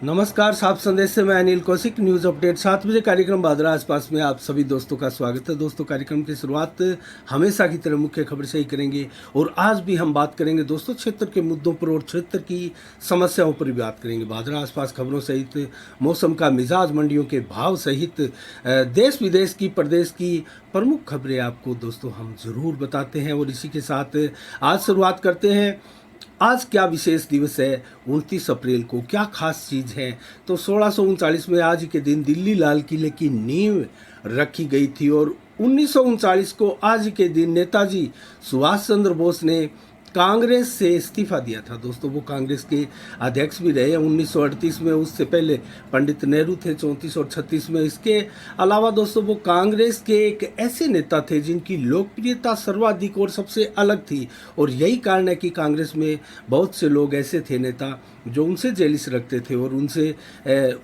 नमस्कार, साफ संदेश से मैं अनिल कौशिक। न्यूज़ अपडेट 7 बजे कार्यक्रम बादरा आसपास में आप सभी दोस्तों का स्वागत है। दोस्तों, कार्यक्रम की शुरुआत हमेशा की तरह मुख्य खबर से ही करेंगे और आज भी हम बात करेंगे दोस्तों क्षेत्र के मुद्दों पर और क्षेत्र की समस्याओं पर भी बात करेंगे। बादरा आसपास खबरों सहित मौसम का मिजाज, मंडियों के भाव सहित देश विदेश की, प्रदेश की प्रमुख खबरें आपको दोस्तों हम ज़रूर बताते हैं। और इसी के साथ आज शुरुआत करते हैं। आज क्या विशेष दिवस है? 29 अप्रैल को क्या खास चीज़ है? तो 1639 में आज के दिन दिल्ली लाल किले की नींव रखी गई थी और 1939 को आज के दिन नेताजी सुभाष चंद्र बोस ने कांग्रेस से इस्तीफा दिया था। दोस्तों, वो कांग्रेस के अध्यक्ष भी रहे 1938 में। उससे पहले पंडित नेहरू थे 34 और 36 में। इसके अलावा दोस्तों, वो कांग्रेस के एक ऐसे नेता थे जिनकी लोकप्रियता सर्वाधिक और सबसे अलग थी। और यही कारण है कि कांग्रेस में बहुत से लोग ऐसे थे नेता जो उनसे जेलिस रखते थे और उनसे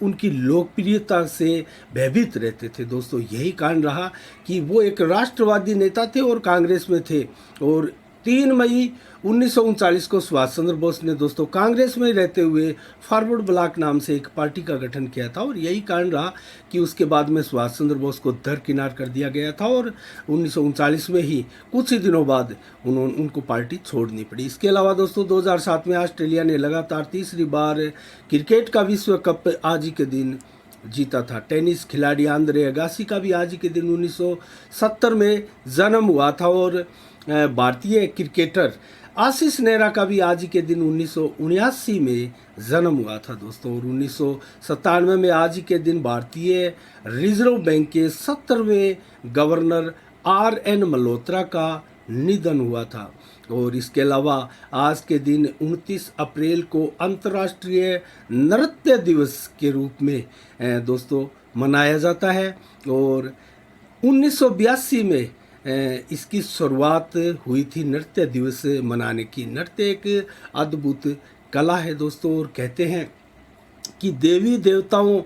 उनकी लोकप्रियता से भयभीत रहते थे। दोस्तों, यही कारण रहा कि वो एक राष्ट्रवादी नेता थे और कांग्रेस में थे। और 3 मई 1939 को सुभाष चंद्र बोस ने दोस्तों कांग्रेस में रहते हुए फॉरवर्ड ब्लॉक नाम से एक पार्टी का गठन किया था। और यही कारण रहा कि उसके बाद में सुभाष चंद्र बोस को दरकिनार कर दिया गया था और 1939 में ही कुछ ही दिनों बाद उनको पार्टी छोड़नी पड़ी। इसके अलावा दोस्तों, 2007 में ऑस्ट्रेलिया ने लगातार तीसरी बार क्रिकेट का विश्व कप आज ही के दिन जीता था। टेनिस खिलाड़ी आंद्रे अगासी का भी आज ही के दिन 1970 में जन्म हुआ था। और भारतीय क्रिकेटर आशीष नेहरा का भी आज ही के दिन 1979 में जन्म हुआ था दोस्तों। और 1997 में आज ही के दिन भारतीय रिजर्व बैंक के 70वें गवर्नर RN मल्होत्रा का निधन हुआ था। और इसके अलावा आज के दिन 29 अप्रैल को अंतर्राष्ट्रीय नृत्य दिवस के रूप में दोस्तों मनाया जाता है। और 1982 में इसकी शुरुआत हुई थी नृत्य दिवस मनाने की। नृत्य एक अद्भुत कला है दोस्तों। और कहते हैं कि देवी देवताओं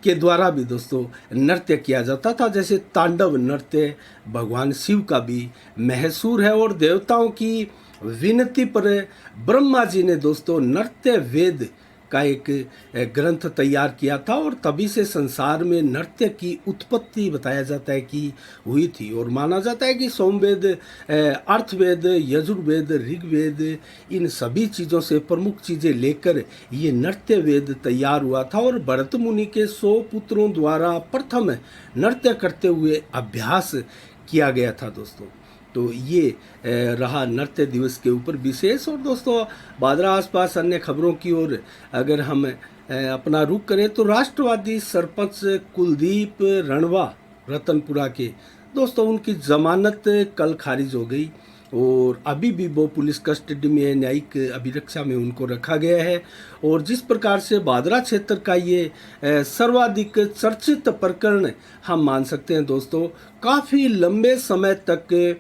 के द्वारा भी दोस्तों नृत्य किया जाता था। जैसे तांडव नृत्य भगवान शिव का भी मशहूर है। और देवताओं की विनती पर ब्रह्मा जी ने दोस्तों नृत्य वेद का एक ग्रंथ तैयार किया था। और तभी से संसार में नृत्य की उत्पत्ति बताया जाता है कि हुई थी। और माना जाता है कि सोमवेद, अर्थवेद, यजुर्वेद, ऋग्वेद, इन सभी चीज़ों से प्रमुख चीज़ें लेकर ये नृत्य वेद तैयार हुआ था। और भरत मुनि के 100 पुत्रों द्वारा प्रथम नृत्य करते हुए अभ्यास किया गया था दोस्तों। तो ये रहा नृत्य दिवस के ऊपर विशेष। और दोस्तों, बादरा आसपास अन्य खबरों की ओर अगर हम अपना रुख करें तो राष्ट्रवादी सरपंच कुलदीप रणवा रतनपुरा के दोस्तों उनकी जमानत कल खारिज हो गई और अभी भी वो पुलिस कस्टडी में, न्यायिक अभिरक्षा में उनको रखा गया है। और जिस प्रकार से बादरा क्षेत्र का ये सर्वाधिक चर्चित प्रकरण हम मान सकते हैं दोस्तों, काफ़ी लंबे समय तक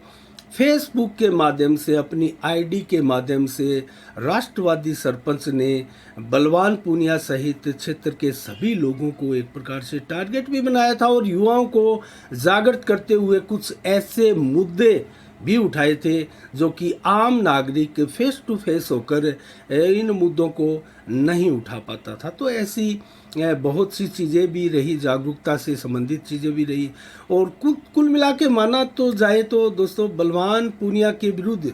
फेसबुक के माध्यम से, अपनी आईडी के माध्यम से राष्ट्रवादी सरपंच ने बलवान पूनिया सहित क्षेत्र के सभी लोगों को एक प्रकार से टारगेट भी बनाया था और युवाओं को जागृत करते हुए कुछ ऐसे मुद्दे भी उठाए थे जो कि आम नागरिक फेस टू फेस होकर इन मुद्दों को नहीं उठा पाता था। तो ऐसी बहुत सी चीज़ें भी रही, जागरूकता से संबंधित चीज़ें भी रही। और कुल मिला के माना तो जाए तो दोस्तों, बलवान पूनिया के विरुद्ध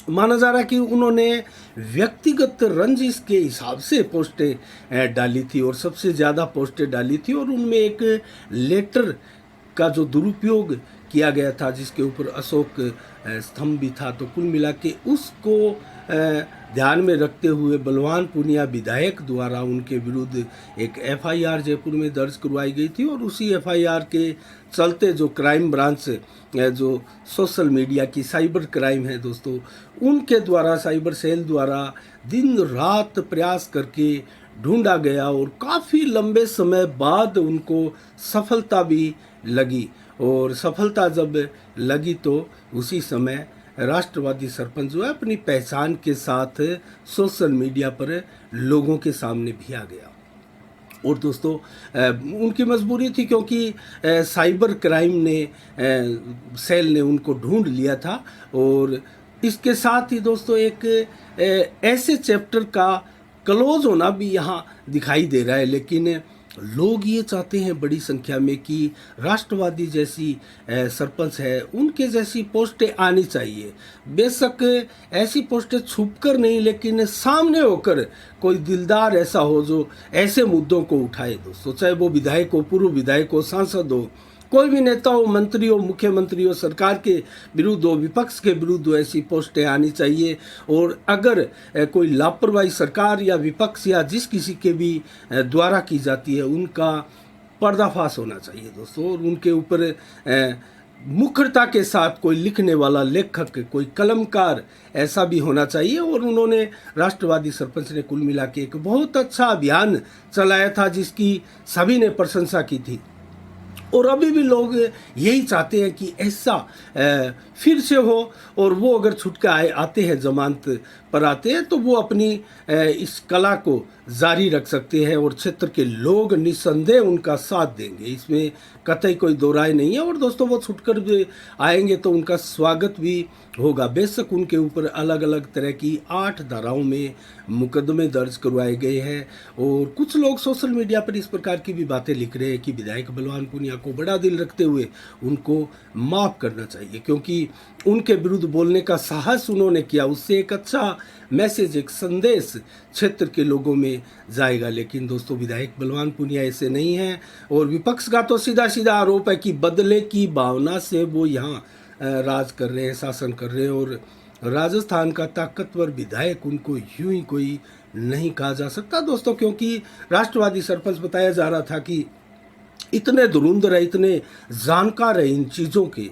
माना जा रहा कि उन्होंने व्यक्तिगत रंजिश के हिसाब से पोस्टें डाली थी और सबसे ज़्यादा पोस्टें डाली थी। और उनमें एक लेटर का जो दुरुपयोग किया गया था जिसके ऊपर अशोक स्तंभ भी था। तो कुल मिला के उसको ध्यान में रखते हुए बलवान पूनिया विधायक द्वारा उनके विरुद्ध एक FIR जयपुर में दर्ज करवाई गई थी। और उसी FIR के चलते जो क्राइम ब्रांच जो सोशल मीडिया की साइबर क्राइम है दोस्तों, उनके द्वारा, साइबर सेल द्वारा दिन रात प्रयास करके ढूंढा गया और काफ़ी लंबे समय बाद उनको सफलता भी लगी। और सफलता जब लगी तो उसी समय राष्ट्रवादी सरपंच जो है अपनी पहचान के साथ सोशल मीडिया पर लोगों के सामने भी आ गया। और दोस्तों, उनकी मजबूरी थी क्योंकि साइबर क्राइम ने सेल ने उनको ढूंढ लिया था। और इसके साथ ही दोस्तों एक ऐसे चैप्टर का क्लोज होना भी यहाँ दिखाई दे रहा है। लेकिन लोग ये चाहते हैं बड़ी संख्या में कि राष्ट्रवादी जैसी सरपंच है उनके जैसी पोस्टें आनी चाहिए। बेशक ऐसी पोस्टें छुपकर नहीं, लेकिन सामने होकर कोई दिलदार ऐसा हो जो ऐसे मुद्दों को उठाए दोस्तों, चाहे वो विधायक हो, पूर्व विधायक हो, सांसद हो, कोई भी नेता हो, मंत्री हो, मुख्यमंत्री हो, सरकार के विरुद्ध हो, विपक्ष के विरुद्ध हो, ऐसी पोस्टें आनी चाहिए। और अगर कोई लापरवाही सरकार या विपक्ष या जिस किसी के भी द्वारा की जाती है उनका पर्दाफाश होना चाहिए दोस्तों, और उनके ऊपर मुखरता के साथ कोई लिखने वाला लेखक, कोई कलमकार ऐसा भी होना चाहिए। और उन्होंने राष्ट्रवादी सरपंच ने कुल मिला के एक बहुत अच्छा अभियान चलाया था जिसकी सभी ने प्रशंसा की थी। और अभी भी लोग यही चाहते हैं कि ऐसा फिर से हो, और वो अगर छूट के आते हैं, जमानत पर आते हैं, तो वो अपनी इस कला को जारी रख सकते हैं और क्षेत्र के लोग निस्संदेह उनका साथ देंगे, इसमें कतई कोई दो राय नहीं है। और दोस्तों वो छुटकर भी आएंगे तो उनका स्वागत भी होगा। बेशक उनके ऊपर अलग अलग तरह की 8 धाराओं में मुकदमे दर्ज करवाए गए हैं, और कुछ लोग सोशल मीडिया पर इस प्रकार की भी बातें लिख रहे हैं कि विधायक बलवान पूनिया को बड़ा दिल रखते हुए उनको माफ़ करना चाहिए, क्योंकि उनके विरुद्ध बोलने का साहस उन्होंने किया, उससे एक अच्छा मैसेज, एक संदेश क्षेत्र के लोगों में जाएगा। लेकिन दोस्तों विधायक बलवान पूनिया ऐसे नहीं हैं, और विपक्ष का तो सीधा सीधा आरोप है कि बदले की भावना से वो यहाँ राज कर रहे हैं, शासन कर रहे हैं, और राजस्थान का ताकतवर विधायक उनको यूं ही कोई नहीं कहा जा सकता दोस्तों, क्योंकि राष्ट्रवादी सरपंच बताया जा रहा था कि इतने धुरंधर है, इतने जानकार है इन चीज़ों के,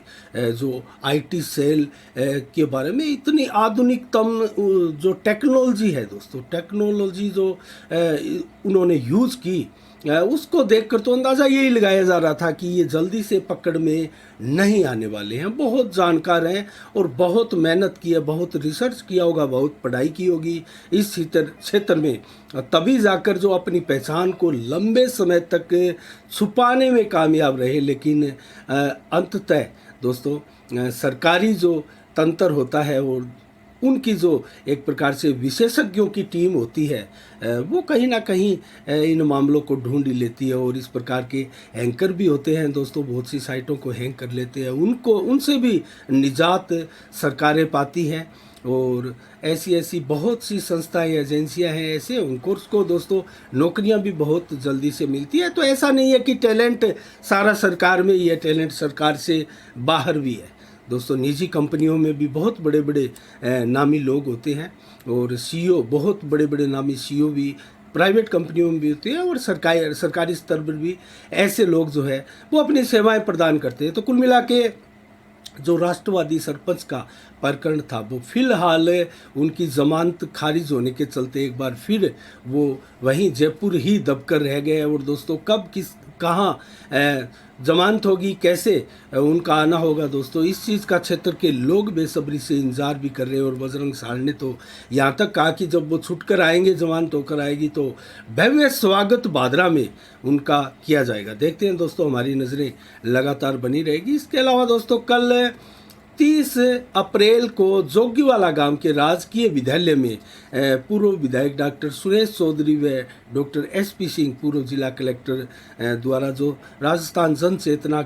जो आईटी सेल के बारे में, इतनी आधुनिकतम जो टेक्नोलॉजी है दोस्तों, टेक्नोलॉजी जो उन्होंने यूज़ की, उसको देखकर तो अंदाज़ा यही लगाया जा रहा था कि ये जल्दी से पकड़ में नहीं आने वाले हैं। बहुत जानकार हैं और बहुत मेहनत की है, बहुत रिसर्च किया होगा, बहुत पढ़ाई की होगी इस क्षेत्र में, तभी जाकर जो अपनी पहचान को लंबे समय तक छुपाने में कामयाब रहे। लेकिन अंततः दोस्तों सरकारी जो तंत्र होता है और उनकी जो एक प्रकार से विशेषज्ञों की टीम होती है, वो कहीं ना कहीं इन मामलों को ढूंढ लेती है। और इस प्रकार के हैंकर भी होते हैं दोस्तों, बहुत सी साइटों को हैंक कर लेते हैं, उनसे भी निजात सरकारें पाती हैं। और ऐसी ऐसी बहुत सी संस्थाएं, एजेंसियां हैं ऐसे, उनको दोस्तों नौकरियां भी बहुत जल्दी से मिलती है। तो ऐसा नहीं है कि टैलेंट सारा सरकार में ही है, टैलेंट सरकार से बाहर भी है दोस्तों। निजी कंपनियों में भी बहुत बड़े बड़े नामी लोग होते हैं, और सीईओ, बहुत बड़े बड़े नामी सीईओ भी प्राइवेट कंपनियों में भी होते हैं, और सरकारी स्तर पर भी ऐसे लोग जो है वो अपनी सेवाएं प्रदान करते हैं। तो कुल मिला के जो राष्ट्रवादी सरपंच का प्रकरण था वो फिलहाल उनकी जमानत खारिज होने के चलते एक बार फिर वो वहीं जयपुर ही दबकर रह गए। और दोस्तों कब कहाँ जमानत होगी, कैसे उनका आना होगा दोस्तों, इस चीज़ का क्षेत्र के लोग बेसब्री से इंतजार भी कर रहे हैं। और बजरंग साल ने तो यहाँ तक कहा कि जब वो छूट कर आएंगे, जमानत होकर आएगी, तो भव्य स्वागत भादरा में उनका किया जाएगा। देखते हैं दोस्तों, हमारी नज़रें लगातार बनी रहेगी। इसके अलावा दोस्तों कल 30 अप्रैल को जोगीवाला गांव के राजकीय विद्यालय में पूर्व विधायक डॉक्टर सुरेश चौधरी व डॉक्टर SP सिंह पूर्व जिला कलेक्टर द्वारा जो राजस्थान जन चेतना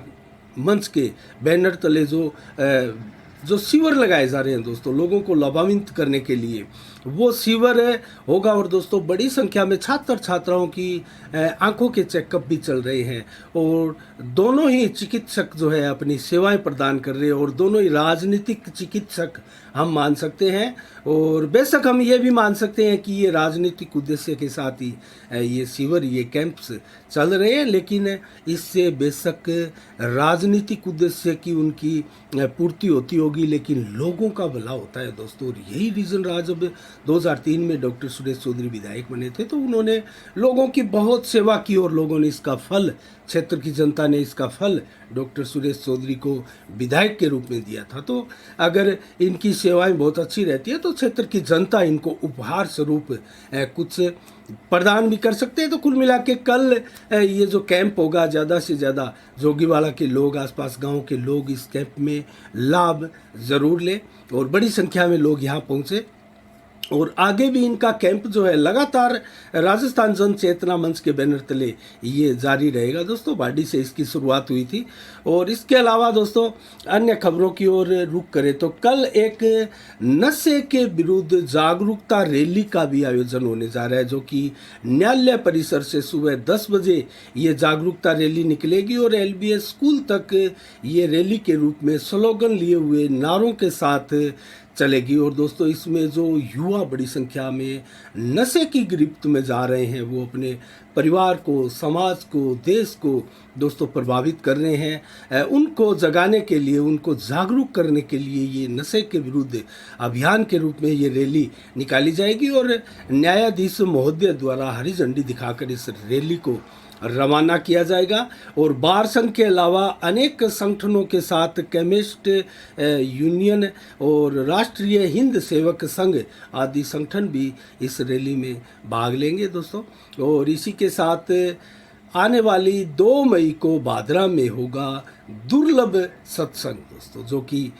मंच के बैनर तले जो शिविर लगाए जा रहे हैं दोस्तों, लोगों को लाभान्वित करने के लिए, वो शिविर होगा। और दोस्तों बड़ी संख्या में छात्र छात्राओं की आंखों के चेकअप भी चल रहे हैं, और दोनों ही चिकित्सक जो है अपनी सेवाएं प्रदान कर रहे हैं, और दोनों ही राजनीतिक चिकित्सक हम मान सकते हैं। और बेशक हम ये भी मान सकते हैं कि ये राजनीतिक उद्देश्य के साथ ही ये शिविर, ये कैंप्स चल रहे हैं, लेकिन इससे बेशक राजनीतिक उद्देश्य की उनकी पूर्ति होती होगी, लेकिन लोगों का भला होता है दोस्तों। और यही रीज़न रहा, जब 2003 में डॉक्टर सुरेश चौधरी विधायक बने थे तो उन्होंने लोगों की बहुत सेवा की, और लोगों ने इसका फल, क्षेत्र की जनता ने इसका फल डॉक्टर सुरेश चौधरी को विधायक के रूप में दिया था। तो अगर इनकी सेवाएं बहुत अच्छी रहती है तो क्षेत्र की जनता इनको उपहार स्वरूप कुछ प्रदान भी कर सकते हैं। तो कुल मिला के कल ये जो कैंप होगा, ज़्यादा से ज़्यादा जोगीवाला के लोग, आसपास गांव के लोग इस कैंप में लाभ ज़रूर लें, और बड़ी संख्या में लोग यहाँ पहुँचे। और आगे भी इनका कैंप जो है लगातार राजस्थान जन चेतना मंच के बैनर तले ये जारी रहेगा दोस्तों। बाडी से इसकी शुरुआत हुई थी। और इसके अलावा दोस्तों अन्य खबरों की ओर रुख करें तो कल एक नशे के विरुद्ध जागरूकता रैली का भी आयोजन होने जा रहा है, जो कि न्यायालय परिसर से सुबह 10 बजे ये जागरूकता रैली निकलेगी और एलबीएस स्कूल तक ये रैली के रूप में स्लोगन लिए हुए नारों के साथ चलेगी। और दोस्तों इसमें जो युवा बड़ी संख्या में नशे की गिरफ्त में जा रहे हैं, वो अपने परिवार को, समाज को, देश को दोस्तों प्रभावित कर रहे हैं, उनको जगाने के लिए, उनको जागरूक करने के लिए ये नशे के विरुद्ध अभियान के रूप में ये रैली निकाली जाएगी। और न्यायाधीश महोदय द्वारा हरी झंडी दिखाकर इस रैली को रवाना किया जाएगा। और बार संघ के अलावा अनेक संगठनों के साथ केमिस्ट यूनियन और राष्ट्रीय हिंद सेवक संघ आदि संगठन भी इस रैली में भाग लेंगे दोस्तों। और इसी के साथ आने वाली 2 मई को भादरा में होगा दुर्लभ सत्संग दोस्तों, जो कि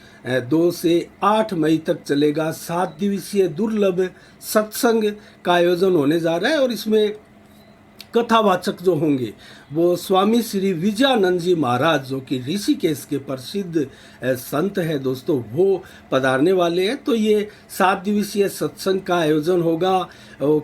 2 से 8 मई तक चलेगा। 7 दिवसीय दुर्लभ सत्संग का आयोजन होने जा रहा है। और इसमें कथावाचक जो होंगे वो स्वामी श्री विजयानंद जी महाराज, जो कि ऋषिकेश के प्रसिद्ध संत है दोस्तों, वो पधारने वाले हैं। तो ये 7 दिवसीय सत्संग का आयोजन होगा।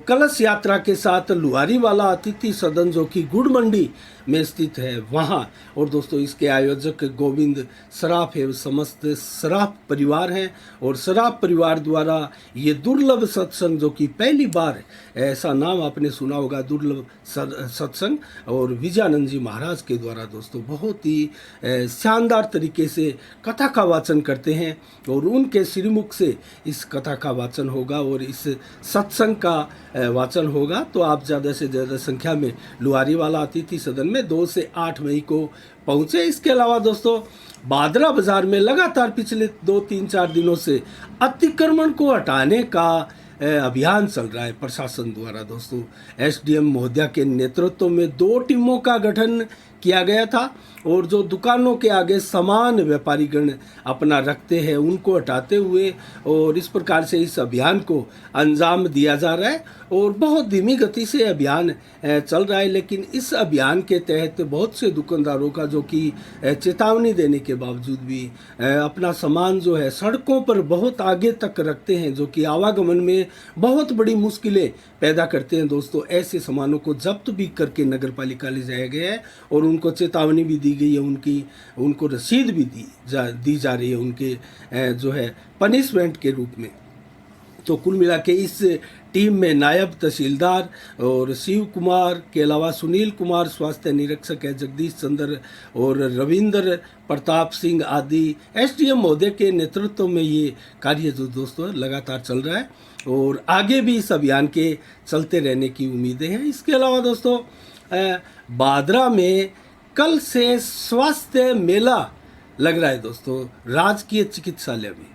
कलश यात्रा के साथ लुहारी वाला अतिथि सदन, जो कि गुड़ मंडी में स्थित है, वहाँ। और दोस्तों इसके आयोजक गोविंद सराफ एवं समस्त सराफ परिवार हैं। और सराफ परिवार द्वारा ये दुर्लभ सत्संग, जो कि पहली बार ऐसा नाम आपने सुना होगा, दुर्लभ सत्संग, और विजयानंद जी महाराज के द्वारा दोस्तों बहुत ही शानदार तरीके से कथा का वाचन करते हैं। और उनके श्रीमुख से इस कथा का वाचन होगा और इस सत्संग का वाचन होगा। तो आप ज़्यादा से ज़्यादा संख्या में लुहारी वाला अतिथि सदन में 2 से 8 मई को पहुँचे। इसके अलावा दोस्तों भादरा बाजार में लगातार पिछले 2-3-4 दिनों से अतिक्रमण को हटाने का अभियान चल रहा है प्रशासन द्वारा दोस्तों। एसडीएम महोदया के नेतृत्व में 2 टीमों का गठन किया गया था। और जो दुकानों के आगे सामान व्यापारीगण अपना रखते हैं, उनको हटाते हुए और इस प्रकार से इस अभियान को अंजाम दिया जा रहा है। और बहुत धीमी गति से अभियान चल रहा है, लेकिन इस अभियान के तहत बहुत से दुकानदारों का, जो कि चेतावनी देने के बावजूद भी अपना सामान जो है सड़कों पर बहुत आगे तक रखते हैं, जो कि आवागमन में बहुत बड़ी मुश्किलें पैदा करते हैं दोस्तों। ऐसे सामानों को जब्त भी करके नगर पालिका ले जाया गया है और उनको चेतावनी भी दी गई है, उनको रसीद भी दी जा रही है उनके जो है पनिशमेंट के रूप में। तो कुल मिला के इस टीम में नायब तहसीलदार और शिव कुमार के अलावा सुनील कुमार स्वास्थ्य निरीक्षक है, जगदीश चंद्र और रविंद्र प्रताप सिंह आदि एसडीएम महोदय के नेतृत्व में ये कार्य जो दोस्तों लगातार चल रहा है और आगे भी इस अभियान के चलते रहने की उम्मीदें हैं। इसके अलावा दोस्तों भादरा में कल से स्वास्थ्य मेला लग रहा है दोस्तों राजकीय चिकित्सालय में।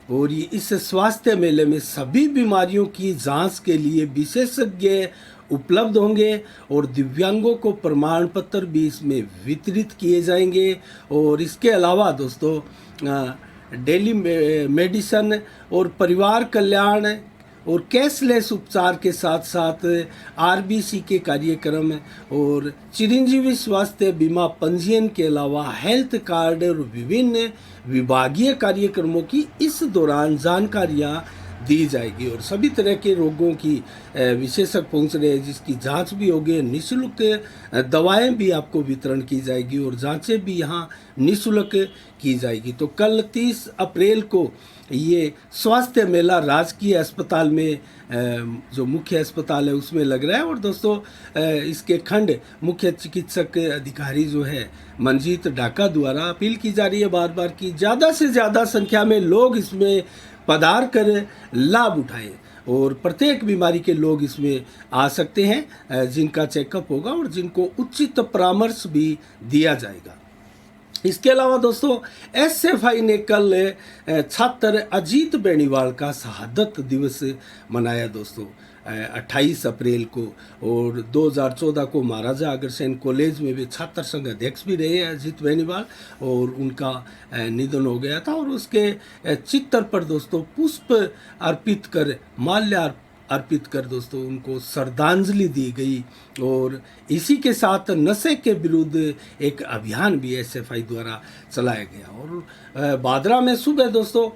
और ये इस स्वास्थ्य मेले में सभी बीमारियों की जांच के लिए विशेषज्ञ उपलब्ध होंगे और दिव्यांगों को प्रमाण पत्र भी इसमें वितरित किए जाएंगे। और इसके अलावा दोस्तों डेली मेडिसन और परिवार कल्याण और कैशलेस उपचार के साथ साथ आरबीसी के कार्यक्रम और चिरंजीवी स्वास्थ्य बीमा पंजीयन के अलावा हेल्थ कार्ड और विभिन्न विभागीय कार्यक्रमों की इस दौरान जानकारियां दी जाएगी। और सभी तरह के रोगों की विशेषज्ञ पहुंच रहे हैं, जिसकी जांच भी होगी, निःशुल्क दवाएं भी आपको वितरण की जाएगी और जांचें भी यहां निःशुल्क की जाएगी। तो कल 30 अप्रैल को ये स्वास्थ्य मेला राजकीय अस्पताल में जो मुख्य अस्पताल है उसमें लग रहा है। और दोस्तों इसके खंड मुख्य चिकित्सक अधिकारी जो है मंजीत डाका द्वारा अपील की जा रही है बार बार कि ज़्यादा से ज़्यादा संख्या में लोग इसमें पधार कर लाभ उठाएं और प्रत्येक बीमारी के लोग इसमें आ सकते हैं, जिनका चेकअप होगा और जिनको उचित परामर्श भी दिया जाएगा। इसके अलावा दोस्तों एसएफआई ने कल छात्र अजीत बेनीवाल का शहादत दिवस मनाया दोस्तों। 28 अप्रैल को, और 2014 को महाराजा अग्रसेन कॉलेज में भी छात्र संघ अध्यक्ष भी रहे अजीत बेनीवाल, और उनका निधन हो गया था। और उसके चित्र पर दोस्तों पुष्प अर्पित कर, माल्य अर्पित कर दोस्तों उनको श्रद्धांजलि दी गई। और इसी के साथ नशे के विरुद्ध एक अभियान भी एसएफआई द्वारा चलाया गया। और बादरा में सुबह दोस्तों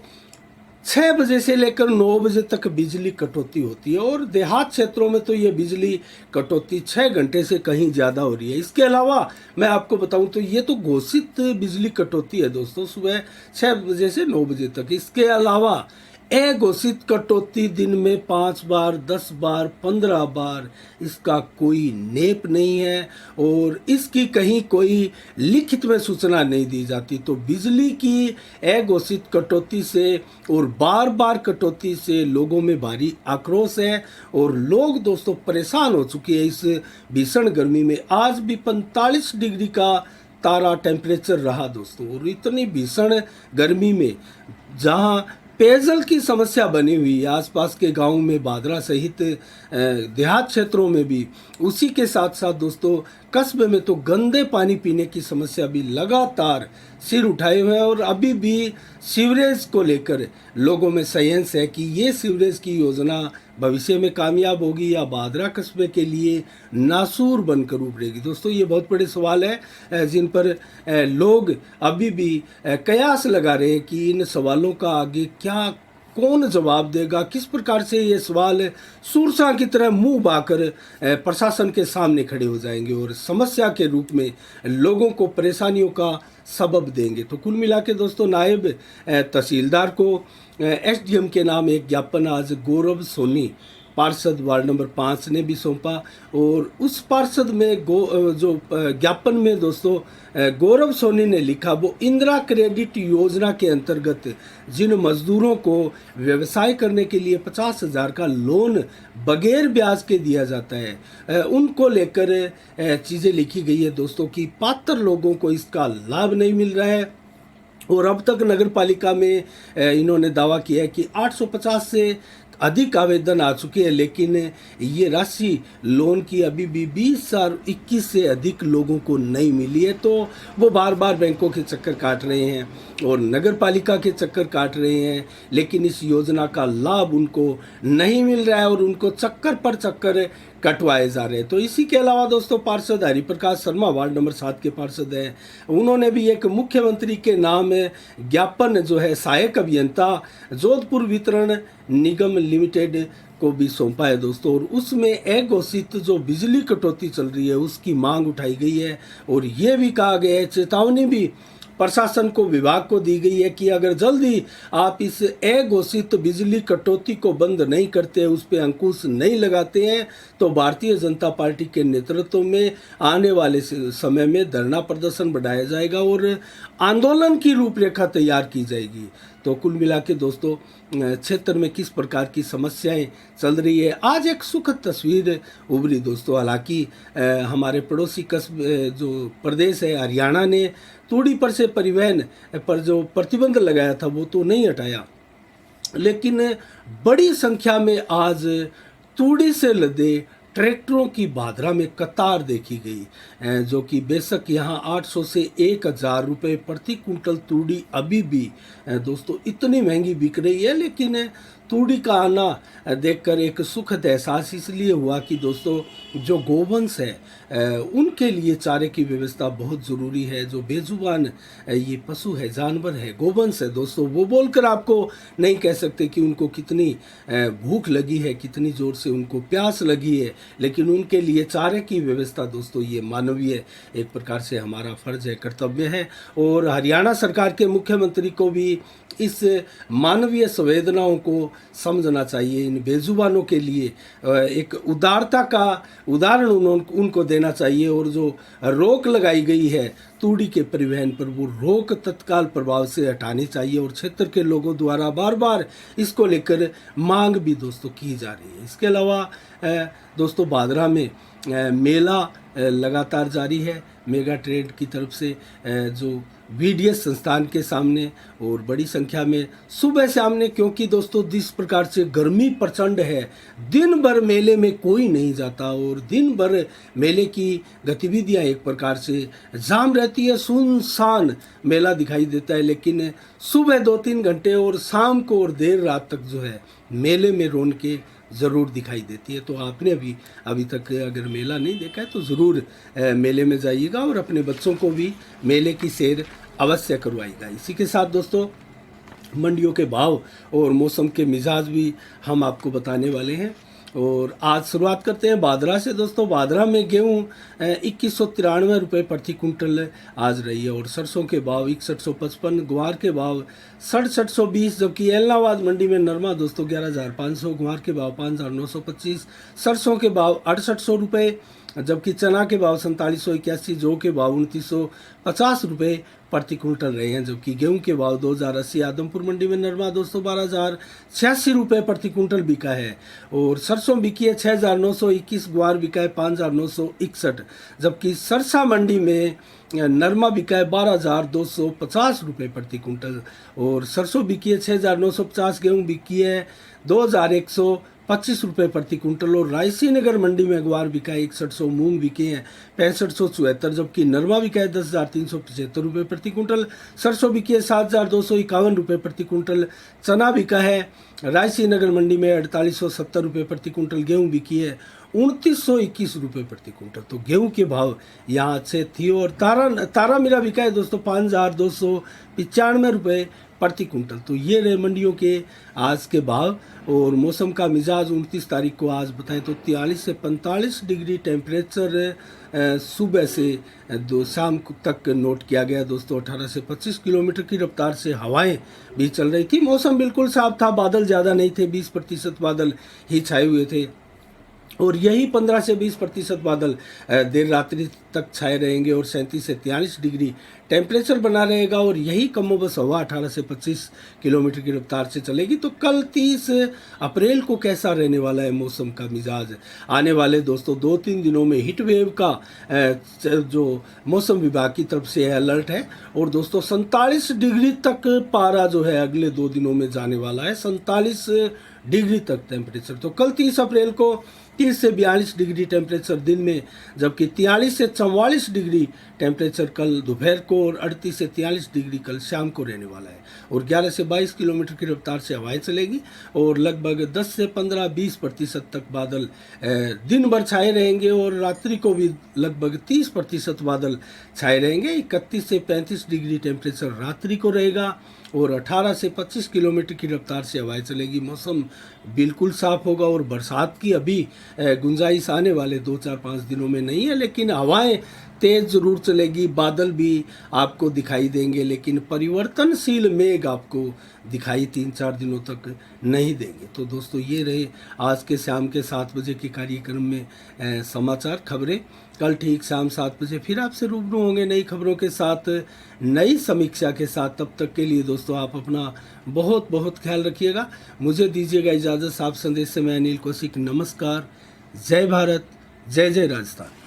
6 बजे से लेकर 9 बजे तक बिजली कटौती होती है, और देहात क्षेत्रों में तो ये बिजली कटौती 6 घंटे से कहीं ज़्यादा हो रही है। इसके अलावा मैं आपको बताऊं तो ये तो घोषित बिजली कटौती है दोस्तों, सुबह 6 बजे से 9 बजे तक। इसके अलावा अघोषित कटौती दिन में 5 बार, 10 बार, 15 बार, इसका कोई नेप नहीं है, और इसकी कहीं कोई लिखित में सूचना नहीं दी जाती। तो बिजली की अघोषित कटौती से और बार बार कटौती से लोगों में भारी आक्रोश है, और लोग दोस्तों परेशान हो चुके हैं इस भीषण गर्मी में। आज भी 45 डिग्री का तारा टेम्परेचर रहा दोस्तों, और इतनी भीषण गर्मी में जहां पेयजल की समस्या बनी हुई है आसपास के गांवों में, बादरा सहित देहात क्षेत्रों में भी, उसी के साथ साथ दोस्तों कस्बे में तो गंदे पानी पीने की समस्या भी लगातार सिर उठाए हुए हैं। और अभी भी सीवरेज को लेकर लोगों में संशय है कि ये सीवरेज की योजना भविष्य में कामयाब होगी या बादरा कस्बे के लिए नासूर बनकर उभरेगी। दोस्तों ये बहुत बड़े सवाल है जिन पर लोग अभी भी कयास लगा रहे हैं कि इन सवालों का आगे क्या कौन जवाब देगा, किस प्रकार से ये सवाल सुरसा की तरह मुंह बाकर प्रशासन के सामने खड़े हो जाएंगे और समस्या के रूप में लोगों को परेशानियों का सबब देंगे। तो कुल मिला के दोस्तों नायब तहसीलदार को एसडीएम के नाम एक ज्ञापन आज गौरव सोनी पार्षद वार्ड नंबर 5 ने भी सौंपा, और उस पार्षद में जो ज्ञापन में दोस्तों गौरव सोनी ने लिखा वो इंदिरा क्रेडिट योजना के अंतर्गत जिन मजदूरों को व्यवसाय करने के लिए 50,000 का लोन बगैर ब्याज के दिया जाता है उनको लेकर चीज़ें लिखी गई है दोस्तों कि पात्र लोगों को इसका लाभ नहीं मिल रहा है। और अब तक नगर पालिका में इन्होंने दावा किया है कि 850 से अधिक आवेदन आ चुके हैं, लेकिन ये राशि लोन की अभी भी 20,021 से अधिक लोगों को नहीं मिली है। तो वो बार बार बैंकों के चक्कर काट रहे हैं और नगर पालिका के चक्कर काट रहे हैं, लेकिन इस योजना का लाभ उनको नहीं मिल रहा है और उनको चक्कर पर चक्कर कटवाए जा रहे हैं। तो इसी के अलावा दोस्तों पार्षद हरिप्रकाश शर्मा वार्ड नंबर 7 के पार्षद हैं, उन्होंने भी एक मुख्यमंत्री के नाम ज्ञापन जो है सहायक अभियंता जोधपुर वितरण निगम लिमिटेड को भी सौंपा है दोस्तों, और उसमें अघोषित जो बिजली कटौती चल रही है उसकी मांग उठाई गई है। और ये भी कहा गया है, चेतावनी भी प्रशासन को विभाग को दी गई है कि अगर जल्दी आप इस अघोषित बिजली कटौती को बंद नहीं करते, उस पर अंकुश नहीं लगाते हैं, तो भारतीय जनता पार्टी के नेतृत्व में आने वाले समय में धरना प्रदर्शन बढ़ाया जाएगा और आंदोलन की रूपरेखा तैयार की जाएगी। तो कुल मिला के दोस्तों क्षेत्र में किस प्रकार की समस्याएं चल रही है, आज एक सुखद तस्वीर उभरी दोस्तों। हालांकि हमारे पड़ोसी कस्बे जो प्रदेश है हरियाणा ने तूड़ी पर से परिवहन पर जो प्रतिबंध लगाया था वो तो नहीं हटाया, लेकिन बड़ी संख्या में आज तूड़ी से लदे ट्रैक्टरों की बादरा में कतार देखी गई, जो कि बेशक यहाँ 800 से 1,000 रुपये प्रति कुंटल तूड़ी अभी भी दोस्तों इतनी महंगी बिक रही है। लेकिन तूड़ी का आना देखकर एक सुखद एहसास इसलिए हुआ कि दोस्तों जो गोवंश है उनके लिए चारे की व्यवस्था बहुत ज़रूरी है। जो बेजुबान ये पशु है, जानवर है, गोवंश है दोस्तों, वो बोलकर आपको नहीं कह सकते कि उनको कितनी भूख लगी है, कितनी ज़ोर से उनको प्यास लगी है, लेकिन उनके लिए चारे की व्यवस्था दोस्तों ये मानवीय एक प्रकार से हमारा फ़र्ज है, कर्तव्य है। और हरियाणा सरकार के मुख्यमंत्री को भी इस मानवीय संवेदनाओं को समझना चाहिए। इन बेजुबानों के लिए एक उदारता का उदाहरण उनको देना चाहिए, और जो रोक लगाई गई है तूड़ी के परिवहन पर वो रोक तत्काल प्रभाव से हटानी चाहिए, और क्षेत्र के लोगों द्वारा बार बार इसको लेकर मांग भी दोस्तों की जा रही है। इसके अलावा दोस्तों बादरा में मेला लगातार जारी है। मेगा ट्रेड की तरफ से जो VDS संस्थान के सामने और बड़ी संख्या में सुबह शाम ने, क्योंकि दोस्तों जिस प्रकार से गर्मी प्रचंड है, दिन भर मेले में कोई नहीं जाता और दिन भर मेले की गतिविधियां एक प्रकार से जाम रहती है, सुनसान मेला दिखाई देता है। लेकिन सुबह 2-3 घंटे और शाम को और देर रात तक जो है मेले में रौनकें ज़रूर दिखाई देती है। तो आपने भी अभी तक अगर मेला नहीं देखा है तो ज़रूर मेले में जाइएगा और अपने बच्चों को भी मेले की सैर अवश्य करवाइएगा। इसी के साथ दोस्तों मंडियों के भाव और मौसम के मिजाज भी हम आपको बताने वाले हैं। और आज शुरुआत करते हैं बादरा से। दोस्तों बादरा में गेहूँ 2193 रुपये प्रति कुंटल आज रही है और सरसों के भाव 6155, ग्वार के भाव 6720, जबकि एलनाबाद मंडी में नरमा दोस्तों 11,500, ग्वार के भाव 5,925, सरसों के भाव 6800 रुपये, जबकि चना के भाव 4781, जौ के भाव 2950 रुपये प्रति कुंटल रहे हैं, जबकि गेहूं के भाव 2080। आदमपुर मंडी में नरमा दोस्तों 12,086 रुपये प्रति कुंटल बिका है और सरसों बिकी है 6,921, ग्वार बिका है 5,961, जबकि सरसा मंडी में नरमा बिका है 12,250 रुपये प्रति कुंटल और सरसों बिकी है 6,950, गेहूँ बिकी है 2,125 रुपये प्रति कुंटल और रायसी नगर मंडी में ग्वार बिका है 6100, मूंग बिके हैं 6574, जबकि नरमा बिका है 10,375 रुपये प्रति कुंटल, सरसों बिकी है 7,251 रुपये प्रति कुंटल, चना बिका है रायसी नगर मंडी में 4,870 रुपये प्रति कुंटल, गेहूँ बिकी है 2,921 रुपये प्रति कुंटल। तो गेहूं के भाव यहाँ अच्छे थी और तारा मीरा बिका है दोस्तों 5,295 रुपये प्रति कुंटल। तो ये रहे मंडियों के आज के भाव। और मौसम का मिजाज 29 तारीख को आज बताएं तो 43 से 45 डिग्री टेम्परेचर सुबह से शाम तक नोट किया गया दोस्तों। 18 से 25 किलोमीटर की रफ्तार से हवाएं भी चल रही थी। मौसम बिल्कुल साफ था, बादल ज़्यादा नहीं थे, 20% बादल ही छाए हुए थे और यही 15 से 20% बादल देर रात्रि तक छाए रहेंगे और 37 से 43 डिग्री टेम्परेचर बना रहेगा और यही कमोबश हवा 18 से 25 किलोमीटर की रफ्तार से चलेगी। तो कल 30 अप्रैल को कैसा रहने वाला है मौसम का मिजाज, आने वाले दोस्तों 2-3 दिनों में हीट वेव का जो मौसम विभाग की तरफ से अलर्ट है और दोस्तों 47 डिग्री तक पारा जो है अगले 2 दिनों में जाने वाला है, 47 डिग्री तक टेम्परेचर। तो कल 30 अप्रैल को 30 से 42 डिग्री टेम्परेचर दिन में, जबकि 43 से 44 डिग्री टेम्परेचर कल दोपहर को और 38 से 43 डिग्री कल शाम को रहने वाला है और 11 से 22 किलोमीटर की रफ्तार से हवाएं चलेगी और लगभग 10 से 15-20% तक बादल दिन भर छाए रहेंगे और रात्रि को भी लगभग 30% बादल छाए रहेंगे। 31 से 35 डिग्री टेम्परेचर रात्रि को रहेगा और 18 से 25 किलोमीटर की रफ्तार से हवाएं चलेगी। मौसम बिल्कुल साफ होगा और बरसात की अभी गुंजाइश आने वाले 2-4-5 दिनों में नहीं है, लेकिन हवाएं तेज जरूर चलेगी, बादल भी आपको दिखाई देंगे, लेकिन परिवर्तनशील मेघ आपको दिखाई 3-4 दिनों तक नहीं देंगे। तो दोस्तों ये रहे आज के शाम के 7 बजे के कार्यक्रम में समाचार खबरें। कल ठीक शाम 7 बजे फिर आपसे रूबरू होंगे नई खबरों के साथ, नई समीक्षा के साथ। तब तक के लिए दोस्तों आप अपना बहुत बहुत ख्याल रखिएगा। मुझे दीजिएगा इजाज़त। साफ संदेश से मैं अनिल कौशिक, नमस्कार, जय भारत, जय जय राजस्थान।